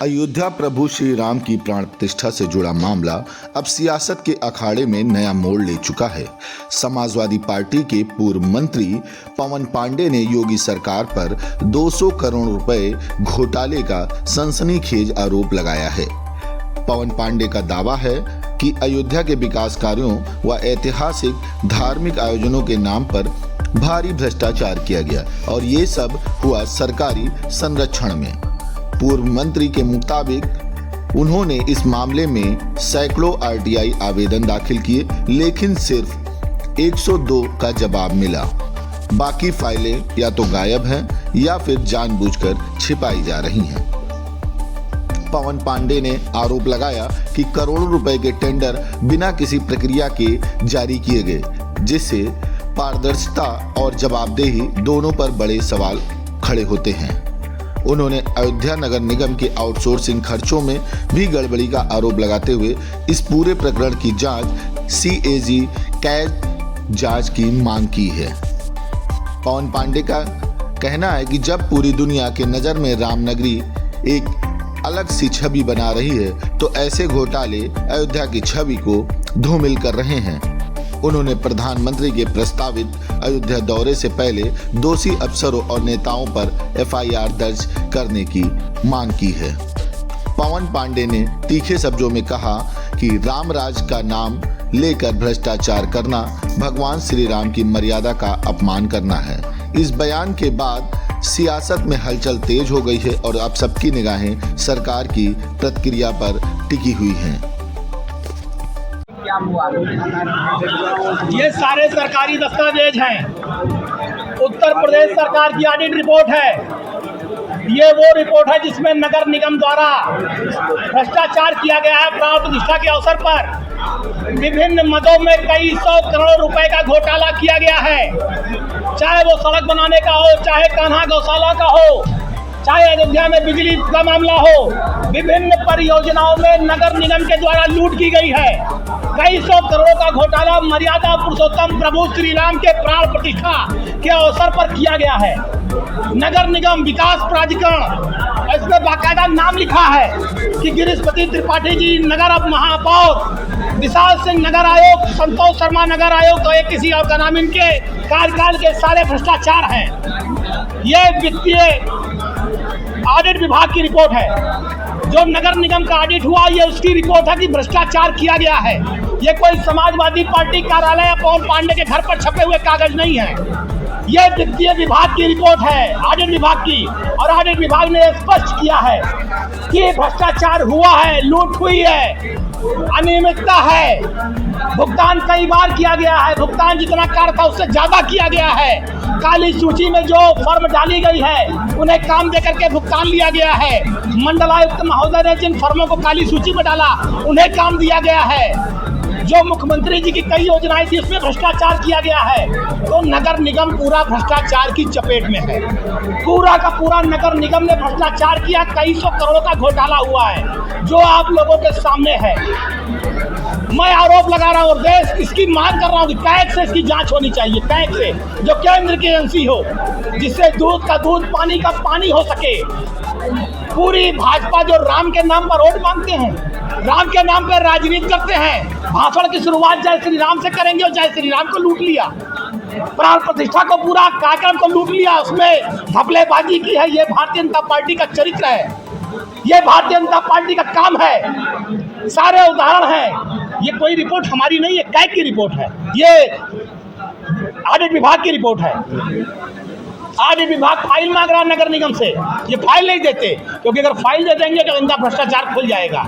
अयोध्या प्रभु श्री राम की प्राण प्रतिष्ठा से जुड़ा मामला अब सियासत के अखाड़े में नया मोड़ ले चुका है। समाजवादी पार्टी के पूर्व मंत्री पवन पांडे ने योगी सरकार पर 200 करोड़ रुपए घोटाले का सनसनीखेज आरोप लगाया है। पवन पांडे का दावा है कि अयोध्या के विकास कार्यों व ऐतिहासिक धार्मिक आयोजनों के नाम पर भारी भ्रष्टाचार किया गया और ये सब हुआ सरकारी संरक्षण में। पूर्व मंत्री के मुताबिक उन्होंने इस मामले में सैकड़ों आरटीआई आवेदन दाखिल किए, लेकिन सिर्फ 102 का जवाब मिला। बाकी फाइलें या तो गायब हैं या फिर जानबूझकर छिपाई जा रही हैं। पवन पांडे ने आरोप लगाया कि करोड़ों रुपए के टेंडर बिना किसी प्रक्रिया के जारी किए गए, जिससे पारदर्शिता और जवाबदेही दोनों पर बड़े सवाल खड़े होते हैं। उन्होंने अयोध्या नगर निगम के आउटसोर्सिंग खर्चों में भी गड़बड़ी का आरोप लगाते हुए इस पूरे प्रकरण की जांच सीएजी कैग जांच की मांग की है। पवन पांडे का कहना है कि जब पूरी दुनिया के नजर में रामनगरी एक अलग सी छवि बना रही है, तो ऐसे घोटाले अयोध्या की छवि को धूमिल कर रहे हैं। उन्होंने प्रधानमंत्री के प्रस्तावित अयोध्या दौरे से पहले दोषी अफसरों और नेताओं पर एफआईआर दर्ज करने की मांग की है। पवन पांडे ने तीखे शब्दों में कहा कि रामराज का नाम लेकर भ्रष्टाचार करना भगवान श्री राम की मर्यादा का अपमान करना है। इस बयान के बाद सियासत में हलचल तेज हो गई है और अब सबकी निगाहें सरकार की प्रतिक्रिया पर टिकी हुई हैं। ये सारे सरकारी दस्तावेज हैं। उत्तर प्रदेश सरकार की ऑडिट रिपोर्ट है। ये वो रिपोर्ट है जिसमें नगर निगम द्वारा भ्रष्टाचार किया गया है। प्राण प्रतिष्ठा के अवसर पर विभिन्न मदों में कई 100 करोड़ रुपए का घोटाला किया गया है। चाहे वो सड़क बनाने का हो, चाहे कान्हा गौशाला का हो, चाहे अयोध्या में बिजली का मामला हो, विभिन्न परियोजनाओं में नगर निगम के द्वारा लूट की गई है। कई 100 करोड़ का घोटाला मर्यादा पुरुषोत्तम प्रभु श्री राम के प्राण प्रतिष्ठा के अवसर पर किया गया है। नगर निगम विकास प्राधिकरण, इसमें बाकायदा नाम लिखा है कि गिरीशपति त्रिपाठी जी नगर अब महापौर, विशाल सिंह नगर आयोग, संतोष शर्मा नगर आयोग, तो एक किसी और का नाम, इनके कार्यकाल के सारे भ्रष्टाचार हैं। ये वित्तीय ऑडिट विभाग की रिपोर्ट है। जो नगर निगम का ऑडिट हुआ, ये उसकी रिपोर्ट है कि भ्रष्टाचार किया गया है। ये कोई समाजवादी पार्टी कार्यालय या पवन पांडे के घर पर छपे हुए कागज नहीं है। ये वित्तीय विभाग की रिपोर्ट है, ऑडिट विभाग की, और ऑडिट विभाग ने स्पष्ट किया है कि भ्रष्टाचार हुआ है, लूट हुई है, अनियमितता है, भुगतान कई बार किया गया है, भुगतान जितना कार्य था उससे ज्यादा किया गया है। काली सूची में जो फर्म डाली गई है उन्हें काम देकर के भुगतान लिया गया है। मंडलायुक्त महोदय ने जिन फर्मों को काली सूची में डाला उन्हें काम दिया गया है। जो मुख्यमंत्री जी की कई योजनाएं थी उसमें भ्रष्टाचार किया गया है। तो नगर निगम पूरा भ्रष्टाचार की चपेट में है। पूरा का पूरा नगर निगम ने भ्रष्टाचार किया। कई 100 करोड़ का घोटाला हुआ है जो आप लोगों के सामने है। मैं आरोप लगा रहा हूँ और देश इसकी मांग कर रहा हूँ कि कैग से इसकी जांच होनी चाहिए। कैग से, जो केंद्र की एजेंसी हो, जिससे दूध का दूध, पानी का पानी हो सके। पूरी भाजपा जो राम के नाम पर वोट मांगते हैं, राम के नाम पर राजनीति करते हैं, भाषण की शुरुआत जय श्री राम से करेंगे और जय श्री राम को लूट लिया। प्राण प्रतिष्ठा को, पूरा कार्यक्रम को लूट लिया, उसमें घपलेबाजी की है। ये भारतीय जनता पार्टी का चरित्र है, ये भारतीय जनता पार्टी का काम है। सारे उदाहरण हैं। ये कोई रिपोर्ट हमारी नहीं है, कैग की रिपोर्ट है। ये ऑडिट विभाग की रिपोर्ट है। ऑडिट विभाग फाइल मांग रहा नगर निगम से, ये फाइल नहीं देते, क्योंकि अगर फाइल दे देंगे तो इनका भ्रष्टाचार खुल जाएगा।